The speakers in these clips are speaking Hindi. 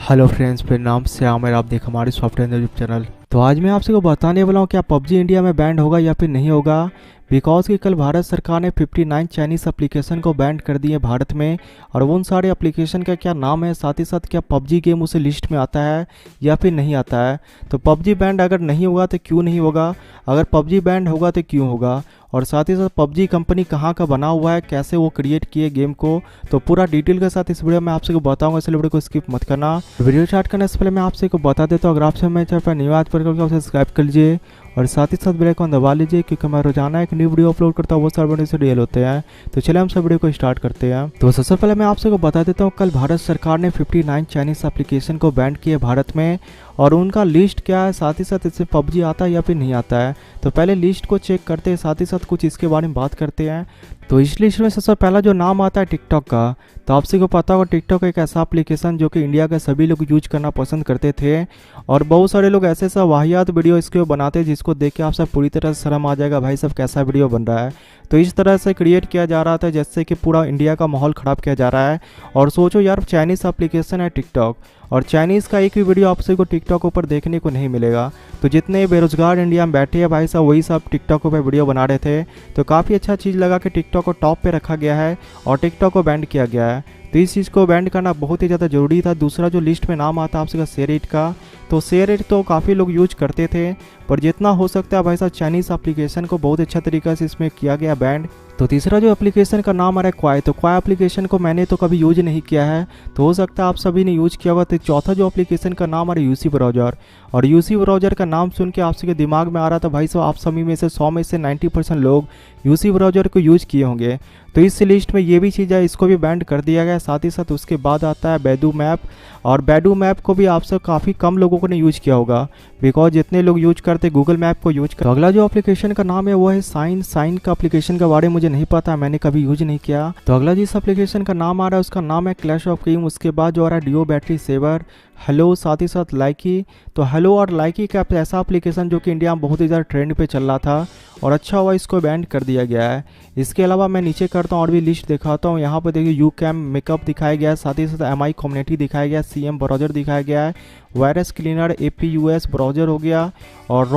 हेलो फ्रेंड्स, मेरा नाम श्याम है। आप देख हमारे सॉफ्टवेयर यूट्यूब चैनल। तो आज मैं आपसे को बताने वाला हूँ क्या पबजी इंडिया में बैंड होगा या फिर नहीं होगा। बिकॉज कि कल भारत सरकार ने 59 चाइनीज़ एप्लीकेशन को बैंड कर दिए भारत में, और उन सारे एप्लीकेशन का क्या नाम है, साथ ही साथ क्या पबजी गेम उस लिस्ट में आता है या फिर नहीं आता है। तो पबजी बैंड अगर नहीं होगा तो क्यों नहीं होगा, अगर पबजी बैंड होगा तो क्यों होगा, और साथ ही साथ पबजी कंपनी कहाँ का बना हुआ है, कैसे वो क्रिएट किए गेम को, तो पूरा डिटेल के साथ इस वीडियो में आपसे को बताऊंगा। इसलिए वीडियो को स्किप मत करना। वीडियो स्टार्ट करने से पहले मैं आपसे को बता देता हूँ, अगर आपसे मेरे चैनल पर न्यू आज पर सब्सक्राइब कर लीजिए और साथ ही साथ बेल आइकन दबा लीजिए, क्योंकि मैं रोजाना एक न्यू वीडियो अपलोड करता हूँ, वो सारे वीडियो से रियल होते हैं। तो चलिए हम सब वीडियो को स्टार्ट करते हैं। तो सबसे पहले मैं आपसे को बता देता हूँ, कल भारत सरकार ने 59 चाइनीज़ एप्लीकेशन को बैंड किए भारत में, और उनका लिस्ट क्या है, साथ ही साथ इससे पबजी आता है या फिर नहीं आता है। तो पहले लिस्ट को चेक करते हैं, साथ ही साथ कुछ इसके बारे में बात करते हैं। तो इस लिस्ट में सबसे पहला जो नाम आता है टिकटॉक का। तो आपसे को पता होगा टिकटॉक एक ऐसा एप्लीकेशन जो कि इंडिया के सभी लोग यूज करना पसंद करते थे, और बहुत सारे लोग ऐसे ऐसा वाहियात वीडियो इसके बनाते हैं जिसको देख के आप सब पूरी तरह से शर्म आ जाएगा, भाई सब कैसा वीडियो बन रहा है। तो इस तरह से क्रिएट किया जा रहा था जैसे कि पूरा इंडिया का माहौल ख़राब किया जा रहा है। और सोचो यार, चाइनीज़ एप्लीकेशन है टिकटॉक, और चाइनीज़ का एक भी वीडियो आपसे को टिकटॉक ऊपर देखने को नहीं मिलेगा। तो जितने बेरोजगार इंडिया में बैठे हैं भाई साहब, वही सब टिकटॉक पर वीडियो बना रहे थे। तो काफ़ी अच्छा चीज़ लगा कि टिकटॉक को टॉप पे रखा गया है और टिकटॉक को बैंड किया गया है। तो इस चीज़ को बैंड करना बहुत ही ज़्यादा ज़रूरी था। दूसरा जो लिस्ट में नाम आता है आपसे का शेयर का, तो शेयर तो काफ़ी लोग यूज करते थे, पर जितना हो सकता है भाई साहब चाइनीज़ एप्लीकेशन को बहुत अच्छा तरीक़ा से इसमें किया गया बैंड। तो तीसरा जो एप्लीकेशन का नाम आ रहा है क्वाई। तो क्वाई एप्लीकेशन को मैंने तो कभी यूज नहीं किया है, तो हो सकता है आप सभी ने यूज किया होगा। तो चौथा जो एप्लीकेशन का नाम आ रहा है यूसी ब्राउज़र, और यूसी ब्राउज़र का नाम सुन के आपसे के दिमाग में आ रहा था भाई साहब आप सभी में से 100 में से 90% लोग यूसी ब्राउज़र को यूज किए होंगे। तो इस लिस्ट में ये भी चीज़ है, इसको भी बैंड कर दिया गया। साथ ही साथ उसके बाद आता है बैडू मैप, और बैडू मैप को भी आपसे काफ़ी कम लोगों ने यूज किया होगा, बिकॉज जितने लोग यूज करते गूगल मैप को यूज कर। तो अगला जो एप्लीकेशन का नाम है वो है साइन। साइन का एप्लीकेशन के बारे में मुझे नहीं पता, मैंने कभी यूज नहीं किया। तो अगला जिस एप्लीकेशन का नाम आ रहा है उसका नाम है क्लैश ऑफ क्लैंस। उसके बाद जो आ रहा है डिओ बैटरी सेवर, हेलो, साथ ही साथ लाइकी। तो हेलो और लाइकी का ऐसा एप्लीकेशन जो कि इंडिया में बहुत ही ज़्यादा ट्रेंड पे चल रहा था, और अच्छा हुआ इसको बैंड कर दिया गया है। इसके अलावा मैं नीचे करता हूँ और भी लिस्ट दिखाता हूँ। यहाँ पर देखिए यू कैम मेकअप दिखाया गया है, साथ ही साथ एमआई कम्युनिटी दिखाया गया है, सीएम ब्राउज़र दिखाया गया है, वायरस क्लीनर, एपीयूएस ब्राउज़र हो गया, और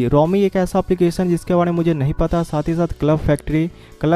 रोमी एक ऐसा एप्लीकेशन जिसके बारे में मुझे नहीं पता। साथ ही साथ क्लब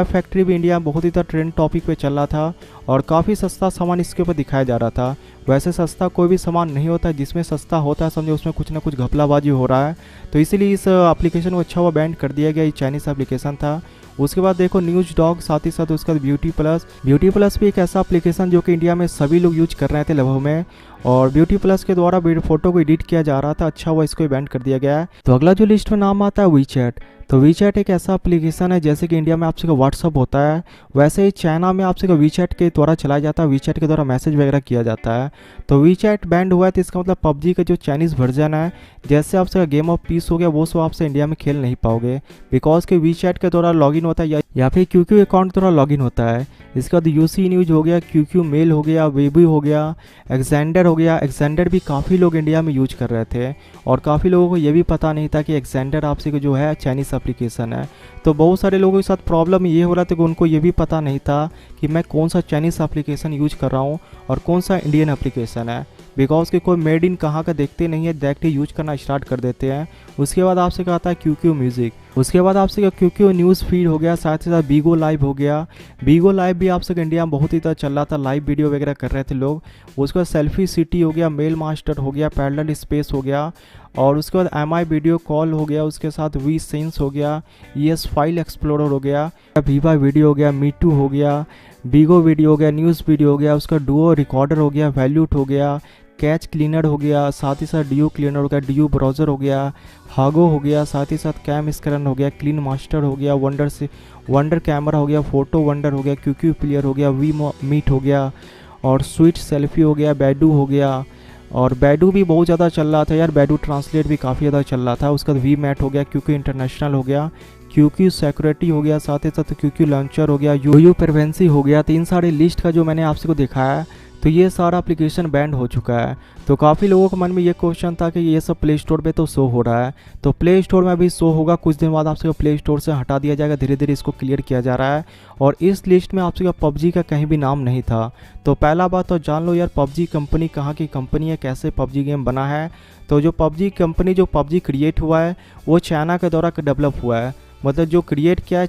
फैक्ट्री भी इंडिया में बहुत ही ज़्यादा ट्रेंड टॉपिक पे चल रहा था, और काफ़ी सस्ता सामान इसके ऊपर दिखाया जा रहा था। वैसे सस्ता कोई भी सामान नहीं होता है, जिसमें सस्ता होता है समझो उसमें कुछ ना कुछ घपलाबाजी हो रहा है। तो इसीलिए इस एप्लीकेशन को अच्छा हुआ बैंड कर दिया गया। ये चाइनीज़ एप्लीकेशन था। उसके बाद देखो न्यूज डॉग, साथ ही साथ उसका ब्यूटी प्लस भी एक ऐसा एप्लीकेशन जो कि इंडिया में सभी लोग यूज कर रहे थे लगभग में, और ब्यूटी प्लस के द्वारा फोटो को एडिट किया जा रहा था। अच्छा हुआ इसको बैंड कर दिया गया है। तो अगला जो लिस्ट में नाम आता है वीचैट। तो वीचैट एक ऐसा एप्लीकेशन है जैसे कि इंडिया में आपसे का व्हाट्सअप होता है, वैसे ही चाइना में आपसे का वीचैट के द्वारा चलाया जाता है, वीचैट के द्वारा मैसेज वगैरह किया जाता है। तो वीचैट बैंड हुआ है, तो इसका मतलब पबजी का जो चाइनीज़ वर्जन है, जैसे आपसे का गेम ऑफ पीस हो गया, वो सब आपसे इंडिया में खेल नहीं पाओगे, बिकॉज के वीचैट के द्वारा लॉगिन होता है या फिर क्यूक्यू अकाउंट के द्वारा लॉगिन होता है। इसके बाद यूसी न्यूज हो गया, क्यूक्यू मेल हो गया, वेबी हो गया, एक्जेंडर हो गया। एक्जेंडर भी काफ़ी लोग इंडिया में यूज कर रहे थे, और काफ़ी लोगों को ये भी पता नहीं था कि एक्जेंडर आपसे को जो है चाइनीज़ एप्लीकेशन है। तो बहुत सारे लोगों के साथ प्रॉब्लम ये हो रहा था कि उनको ये भी पता नहीं था कि मैं कौन सा चाइनीज़ एप्लीकेशन यूज कर रहा हूँ और कौन सा इंडियन एप्लीकेशन है, बिकॉज के कोई मेड इन कहाँ का देखते नहीं है, डायरेक्ट यूज करना स्टार्ट कर देते हैं। उसके बाद आपसे कहता है क्यूक्यू म्यूज़िक, उसके बाद आपसे क्यूक्यू न्यूज़ फीड हो गया, साथ ही साथ बीगो लाइव हो गया। बीगो लाइव भी आपसे इंडिया में बहुत ही ज़्यादा चल रहा था, लाइव वीडियो वगैरह कर रहे थे लोग। उसके बाद सेल्फी सिटी हो गया, मेल मास्टर हो गया, पैरेलल स्पेस हो गया, और उसके बाद एमआई वीडियो कॉल हो गया, उसके साथ वी सेंस हो गया, ईएस फाइल एक्सप्लोरर हो गया, वीवा वीडियो हो गया, मीटू हो गया, बीगो वीडियो हो गया, न्यूज़ वीडियो हो गया, उसका डुओ रिकॉर्डर हो गया, वैल्यूट हो गया, कैच क्लीनर हो गया, साथ ही साथ डीयू क्लीनर हो गया, डीयू ब्राउज़र हो गया, हागो हो गया, साथ ही साथ कैम स्कैनर हो गया, क्लीन मास्टर हो गया, वंडर कैमरा हो गया, फोटो वंडर हो गया, क्यूक्यू प्लेयर हो गया, वी मीट हो गया, और स्विच सेल्फी हो गया, बैडू हो गया, और बैडू भी बहुत ज़्यादा चल रहा था यार, बैडू ट्रांसलेट भी काफ़ी ज़्यादा चल रहा था। उसका वी मैट हो गया, क्यूक्यू इंटरनेशनल हो गया, क्यूक्यू सिक्योरिटी हो गया, साथ ही साथ क्यूक्यू लॉन्चर हो गया, यूयू प्रिवेंसी हो गया। तो इन सारे लिस्ट का जो मैंने आपसे को दिखाया, तो ये सारा एप्लीकेशन बैंड हो चुका है। तो काफ़ी लोगों के मन में ये क्वेश्चन था कि ये सब प्ले स्टोर पे तो शो हो रहा है, तो प्ले स्टोर में अभी शो होगा, कुछ दिन बाद आपसे प्ले स्टोर से हटा दिया जाएगा, धीरे धीरे इसको क्लियर किया जा रहा है। और इस लिस्ट में आपसे पबजी का कहीं भी नाम नहीं था। तो पहला बात तो जान लो यार, पबजी कंपनी कहाँ की कंपनी है, कैसे पबजी गेम बना है। तो जो पबजी कंपनी, जो पबजी क्रिएट हुआ है वो चाइना के द्वारा डेवलप हुआ है। मतलब जो क्रिएट किया है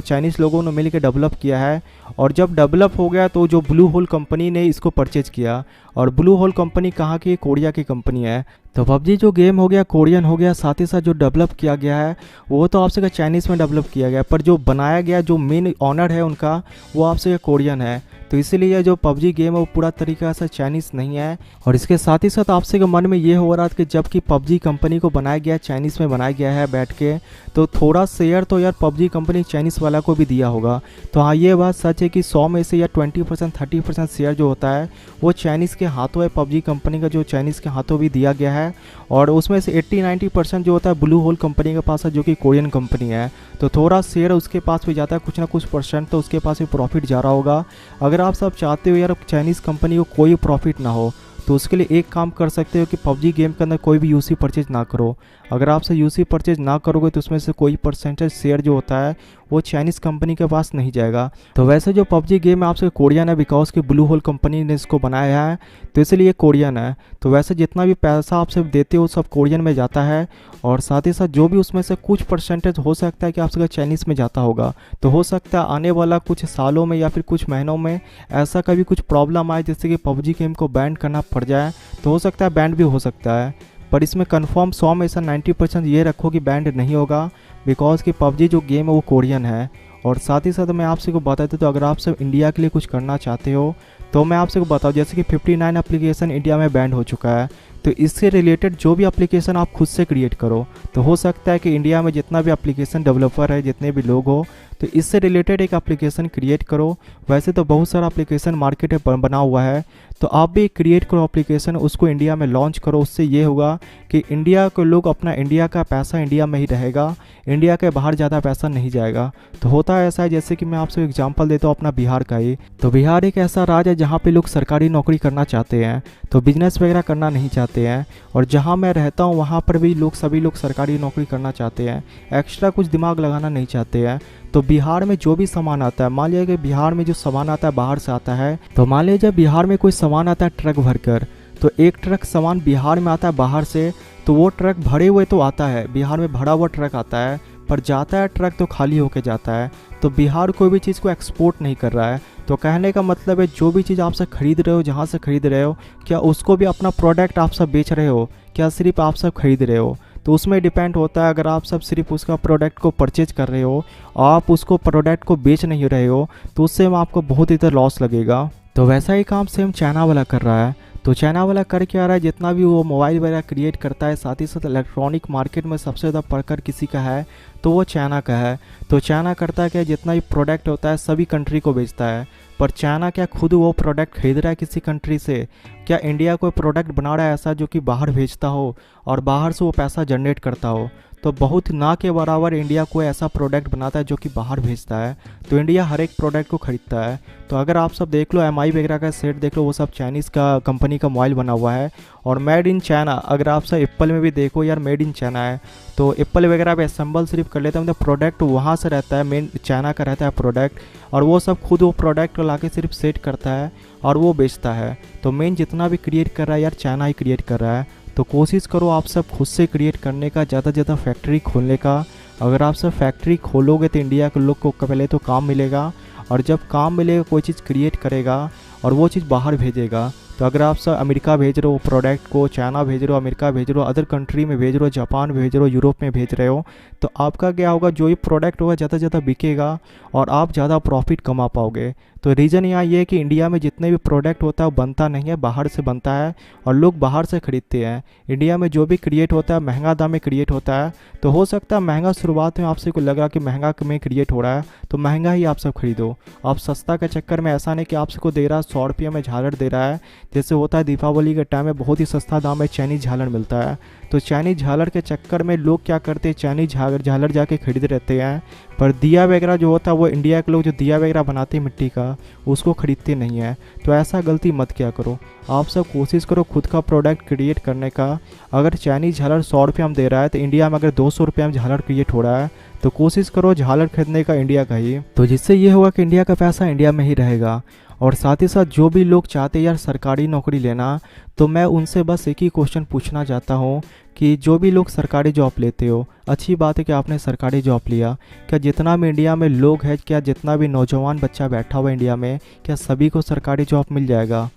चाइनीज़ लोगों ने मिल के डेवलप किया है। और जब डेवलप हो गया तो जो ब्लू होल कंपनी ने इसको परचेज किया। और ब्लू होल कंपनी कहाँ की, कोरिया की कंपनी है। तो पबजी जो गेम हो गया कोरियन हो गया, साथ ही साथ जो डेवलप किया गया है वो तो आपसे चाइनीज़ में डेवलप किया गया, पर जो बनाया गया, जो मेन ऑनर है उनका, वो आपसे कोरियन है। तो इसीलिए जो पबजी गेम है वो पूरा तरीका से चाइनीज़ नहीं है। और इसके साथ ही साथ आपसे के मन में ये हो रहा था कि जबकि पबजी कंपनी को बनाया गया चाइनीज़ में बनाया गया है बैठ के, तो थोड़ा शेयर तो यार पबजी कंपनी चाइनीज़ वाला को भी दिया होगा। तो हाँ, ये बात सच है कि 100 में से या 20% 30% शेयर जो होता है वो चाइनीज़ के हाथों है, पबजी कंपनी का जो चाइनीज़ के हाथों भी दिया गया है। और उसमें से 80-90% जो होता है ब्लू होल कंपनी के पास है, जो कि कोरियन कंपनी है। तो थोड़ा शेयर उसके पास भी जाता है, कुछ ना कुछ परसेंट तो उसके पास भी प्रॉफिट जा रहा होगा। अगर आप सब चाहते हो यार चाइनीज़ कंपनी को कोई प्रॉफिट ना हो, तो उसके लिए एक काम कर सकते हो कि पबजी गेम के अंदर कोई भी यूसी परचेज ना करो। अगर आपसे यूसी परचेज ना करोगे तो उसमें से कोई परसेंटेज शेयर जो होता है वो चाइनीज़ कंपनी के पास नहीं जाएगा। तो वैसे जो पबजी गेम है आपसे कोरियन है, बिकॉज कि ब्लू होल कंपनी ने इसको बनाया है, तो इसलिए कोरियन है। तो वैसे जितना भी पैसा आप सब देते हो सब कोरियन में जाता है। और साथ ही साथ जो भी उसमें से कुछ परसेंटेज हो सकता है कि आपसे चाइनीज़ में जाता होगा। तो हो सकता है आने वाला कुछ सालों में या फिर कुछ महीनों में ऐसा कभी कुछ प्रॉब्लम आए जिससे कि पबजी गेम को बैन करना पड़ जाए, तो हो सकता है बैंड भी हो सकता है। पर इसमें कंफर्म 100 में से 90% ये रखो कि बैंड नहीं होगा, बिकॉज कि पबजी जो गेम है वो कोरियन है। और साथ ही साथ मैं आपसे को बता देता, तो अगर आप सब इंडिया के लिए कुछ करना चाहते हो तो मैं आपसे को बताऊँ, जैसे कि 59 एप्लीकेशन इंडिया में बैंड हो चुका है। तो इससे रिलेटेड जो भी एप्लीकेशन आप खुद से क्रिएट करो, तो हो सकता है कि इंडिया में जितना भी एप्लीकेशन डेवलपर है, जितने भी लोग हो, तो इससे रिलेटेड एक एप्लीकेशन क्रिएट करो। वैसे तो बहुत सारा एप्लीकेशन मार्केट में बना हुआ है, तो आप भी क्रिएट करो एप्लीकेशन, उसको इंडिया में लॉन्च करो। उससे ये होगा कि इंडिया के लोग अपना, इंडिया का पैसा इंडिया में ही रहेगा, इंडिया के बाहर ज़्यादा पैसा नहीं जाएगा। तो होता है ऐसा है, जैसे कि मैं आपसे एग्जांपल देता हूँ अपना बिहार का ही। तो बिहार एक ऐसा राज्य है जहाँ पे लोग सरकारी नौकरी करना चाहते हैं, तो बिजनेस वगैरह करना नहीं चाहते हैं। और जहाँ मैं रहता हूँ वहाँ पर भी सभी लोग सरकारी नौकरी करना चाहते हैं, एक्स्ट्रा कुछ दिमाग लगाना नहीं चाहते हैं। तो बिहार में जो भी सामान आता है, मान लिया कि बिहार में जो सामान आता है बाहर से आता है, तो मान लीजिए बिहार में कोई सामान आता है ट्रक भरकर, तो एक ट्रक सामान बिहार में आता है बाहर से, तो वो ट्रक भरे हुए तो आता है, बिहार में भरा हुआ ट्रक आता है, पर जाता है ट्रक तो खाली होके जाता है। तो बिहार कोई भी चीज़ को एक्सपोर्ट नहीं कर रहा है। तो कहने का मतलब है जो भी चीज़ आप सब खरीद रहे हो, जहाँ से खरीद रहे हो, क्या उसको भी अपना प्रोडक्ट आप सब बेच रहे हो, क्या सिर्फ आप सब खरीद रहे हो, तो उसमें डिपेंड होता है। अगर आप सब सिर्फ उसका प्रोडक्ट को परचेज कर रहे हो, आप उसको प्रोडक्ट को बेच नहीं रहे हो, तो उससे आपको बहुत इधर लॉस लगेगा। तो वैसा ही काम सेम चाइना वाला कर रहा है। तो चाइना वाला कर क्या रहा है, जितना भी वो मोबाइल वगैरह क्रिएट करता है, साथ ही साथ इलेक्ट्रॉनिक मार्केट में सबसे ज़्यादा पकड़ किसी का है तो वो चाइना का है। तो चाइना करता है क्या, जितना भी प्रोडक्ट होता है सभी कंट्री को बेचता है। पर चाइना क्या खुद वो प्रोडक्ट खरीद रहा है किसी कंट्री से? क्या इंडिया कोई प्रोडक्ट बना रहा है ऐसा जो कि बाहर भेजता हो और बाहर से वो पैसा जनरेट करता हो? तो बहुत ना के बराबर इंडिया कोई ऐसा प्रोडक्ट बनाता है जो कि बाहर भेजता है। तो इंडिया हर एक प्रोडक्ट को खरीदता है। तो अगर आप सब देख लो MI वगैरह का सेट देख लो, वो सब चाइनीज़ का कंपनी का मोबाइल बना हुआ है और मेड इन चाइना। अगर आप सब एप्पल में भी देखो यार, मेड इन चाइना है। तो एप्पल वगैरह पे असेंबल सिर्फ कर लेते हैं, मतलब प्रोडक्ट वहाँ से रहता है, मेन चाइना का रहता है प्रोडक्ट, और वो सब खुद वो प्रोडक्ट ला के सिर्फ सेट करता है और वो बेचता है। तो मेन जितना भी क्रिएट कर रहा है यार चाइना ही क्रिएट कर रहा है। तो कोशिश करो आप सब खुद से क्रिएट करने का, ज़्यादा से ज़्यादा फैक्ट्री खोलने का। अगर आप सब फैक्ट्री खोलोगे तो इंडिया के लोग को पहले तो काम मिलेगा, और जब काम मिलेगा कोई चीज़ क्रिएट करेगा और वो चीज़ बाहर भेजेगा। तो अगर आप सब अमेरिका भेज रहे हो प्रोडक्ट को, चाइना भेज रहे हो, अमेरिका भेज रहे हो, अदर कंट्री में भेज रहे हो, जापान भेज रहे हो, यूरोप में भेज रहे हो, तो आपका क्या होगा, जो ये प्रोडक्ट होगा ज़्यादा से ज़्यादा बिकेगा और आप ज़्यादा प्रॉफिट कमा पाओगे। तो रीज़न यहाँ ये है कि इंडिया में जितने भी प्रोडक्ट होता है वो बनता नहीं है, बाहर से बनता है और लोग बाहर से ख़रीदते हैं। इंडिया में जो भी क्रिएट होता है महंगा दाम में क्रिएट होता है। तो हो सकता है महंगा शुरुआत में आपसे को लगा कि महंगा में क्रिएट हो रहा है तो महंगा ही आप सब खरीदो। आप सस्ता के चक्कर में ऐसा नहीं कि आपसे को दे रहा है 100 रुपये में झालर दे रहा है, जैसे होता है दीपावली के टाइम में बहुत ही सस्ता दाम में चाइनीज झालर मिलता है, तो चाइनीज झालर के चक्कर में लोग क्या करते हैं, चाइनीज झालर जाके खरीद रहते हैं, पर दिया वगैरह जो होता है वो इंडिया के लोग जो दिया वगैरह बनाते हैं मिट्टी का, उसको खरीदते नहीं है। तो ऐसा गलती मत क्या करो, आप सब कोशिश करो खुद का प्रोडक्ट क्रिएट करने का। अगर चाइनीज झालर 100 रुपये में दे रहा है, तो इंडिया में अगर 200 रुपये में झालर क्रिएट हो रहा है, तो कोशिश करो झालर खरीदने का इंडिया का ही। तो जिससे ये होगा कि इंडिया का पैसा इंडिया में ही रहेगा। और साथ ही साथ जो भी लोग चाहते हैं यार सरकारी नौकरी लेना, तो मैं उनसे बस एक ही क्वेश्चन पूछना चाहता हूँ कि जो भी लोग सरकारी जॉब लेते हो, अच्छी बात है कि आपने सरकारी जॉब लिया, क्या जितना भी इंडिया में लोग हैं, क्या जितना भी नौजवान बच्चा बैठा हुआ इंडिया में, क्या सभी को सरकारी जॉब मिल जाएगा?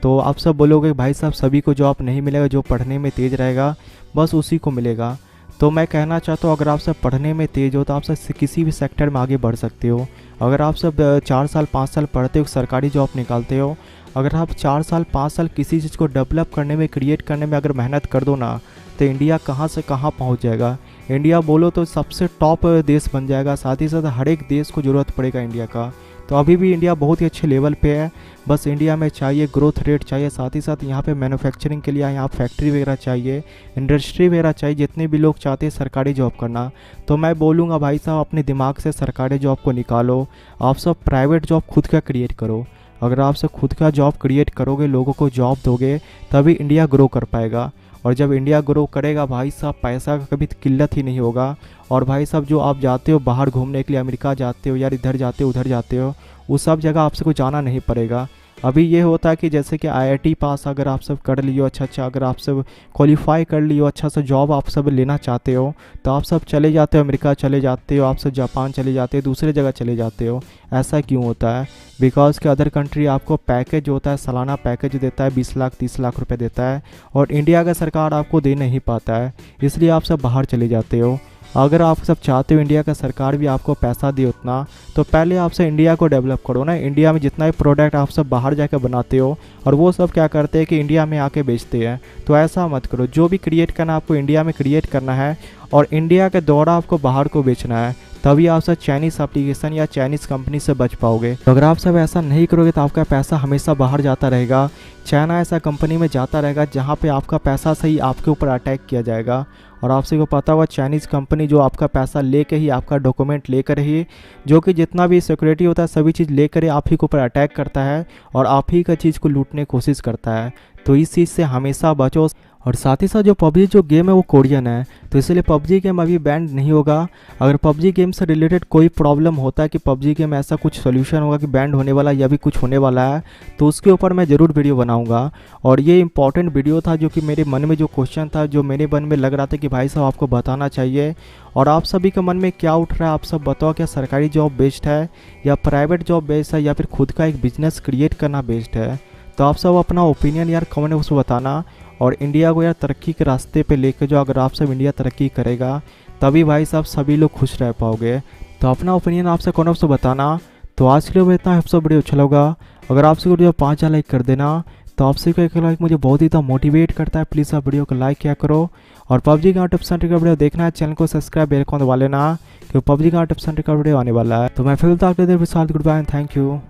तो आप सब बोलोगे भाई साहब सभी को जॉब नहीं मिलेगा, जो पढ़ने में तेज़ रहेगा बस उसी को मिलेगा। तो मैं कहना चाहता हूँ अगर आप सब पढ़ने में तेज़ हो तो आप सब किसी भी सेक्टर में आगे बढ़ सकते हो। अगर आप सब 4 साल 5 साल पढ़ते हो, सरकारी जॉब निकालते हो, अगर आप 4 साल 5 साल किसी चीज़ को डेवलप करने में, क्रिएट करने में अगर मेहनत कर दो ना, तो इंडिया कहाँ से कहाँ पहुँच जाएगा। इंडिया बोलो तो सबसे टॉप देश बन जाएगा। साथ ही साथ हर एक देश को ज़रूरत पड़ेगा इंडिया का। तो अभी भी इंडिया बहुत ही अच्छे लेवल पे है, बस इंडिया में चाहिए ग्रोथ रेट चाहिए। साथ ही साथ यहाँ पे मैन्युफैक्चरिंग के लिए यहाँ फैक्ट्री वगैरह चाहिए, इंडस्ट्री वगैरह चाहिए। जितने भी लोग चाहते हैं सरकारी जॉब करना, तो मैं बोलूँगा भाई साहब अपने दिमाग से सरकारी जॉब को निकालो, आप सब प्राइवेट जॉब खुद का क्रिएट करो। अगर आप सब खुद का जॉब क्रिएट करोगे, लोगों को जॉब दोगे, तभी इंडिया ग्रो कर पाएगा। और जब इंडिया ग्रो करेगा भाई साहब, पैसा का कभी किल्लत ही नहीं होगा। और भाई साहब जो आप जाते हो बाहर घूमने के लिए, अमेरिका जाते हो यार, इधर जाते हो उधर जाते हो, उस सब जगह आपसे को जाना नहीं पड़ेगा। अभी ये होता है कि जैसे कि IIT पास अगर आप सब कर लियो अच्छा, अगर आप सब क्वालिफाई कर लियो अच्छा सा जॉब आप सब लेना चाहते हो, तो आप सब चले जाते हो, अमेरिका चले जाते हो, आप सब जापान चले जाते हो, दूसरे जगह चले जाते हो। ऐसा क्यों होता है? बिकॉज के अदर कंट्री आपको पैकेज होता है, सालाना पैकेज देता है 20 लाख 30 लाख रुपए देता है, और इंडिया का सरकार आपको दे नहीं पाता है, इसलिए आप सब बाहर चले जाते हो। अगर आप सब चाहते हो इंडिया का सरकार भी आपको पैसा दे उतना, तो पहले आप सब इंडिया को डेवलप करो ना। इंडिया में जितना भी प्रोडक्ट आप सब बाहर जाकर बनाते हो, और वो सब क्या करते हैं कि इंडिया में आके बेचते हैं, तो ऐसा मत करो। जो भी क्रिएट करना आपको इंडिया में क्रिएट करना है, और इंडिया के द्वारा आपको बाहर को बेचना है, तभी आप सब चाइनीज़ एप्लीकेशन या चाइनीज़ कंपनी से बच पाओगे। तो अगर आप सब ऐसा नहीं करोगे तो आपका पैसा हमेशा बाहर जाता रहेगा। चाइना ऐसा कंपनी में जाता रहेगा जहाँ पे आपका पैसा सही आपके ऊपर अटैक किया जाएगा। और आपसे को पता होगा चाइनीज़ कंपनी जो आपका पैसा लेकर ही, आपका डॉक्यूमेंट लेकर ही, जो कि जितना भी सिक्योरिटी होता है सभी चीज़ लेकर ही आप ही के ऊपर अटैक करता है, और आप ही का चीज़ को लूटने की कोशिश करता है। तो इस चीज़ से हमेशा बचो। और साथ ही साथ जो PUBG जो गेम है वो कोरियन है, तो इसलिए PUBG गेम अभी बैंड नहीं होगा। अगर PUBG गेम से रिलेटेड कोई प्रॉब्लम होता है कि PUBG गेम ऐसा कुछ सोल्यूशन होगा कि बैंड होने वाला या भी कुछ होने वाला है, तो उसके ऊपर मैं ज़रूर वीडियो बनाऊंगा। और ये इंपॉर्टेंट वीडियो था जो कि मेरे मन में जो क्वेश्चन था, जो मेरे मन में लग रहा था कि भाई साहब आपको बताना चाहिए। और आप सभी के मन में क्या उठ रहा है, आप सब बताओ, क्या सरकारी जॉब बेस्ट है या प्राइवेट जॉब बेस्ट है, या फिर खुद का एक बिजनेस क्रिएट करना बेस्ट है? तो आप सब अपना ओपिनियन यार कमेंट बॉक्स में बताना। और इंडिया को यार तरक्की के रास्ते पे लेके जाओ। अगर आप सब इंडिया तरक्की करेगा, तभी भाई साहब सभी लोग खुश रह पाओगे। तो अपना ओपिनियन आपसे कमेंट बॉक्स में बताना। तो आज के लिए इतना, आप सब वीडियो अच्छा लगा, अगर आपसे वीडियो 5 लाइक कर देना, तो आपसे का एक लाइक मुझे बहुत ही मोटिवेट करता है। प्लीज़ आप वीडियो को लाइक किया करो। और PUBG का टिप्स एंड ट्रिक का वीडियो देखना है, चैनल को सब्सक्राइब बेल आइकन दबा लेना, क्योंकि PUBG का टिप्स एंड ट्रिक का वीडियो आने वाला है। तो मैं फिर मिलता हूं आपके देर के साथ। Good bye and thank you.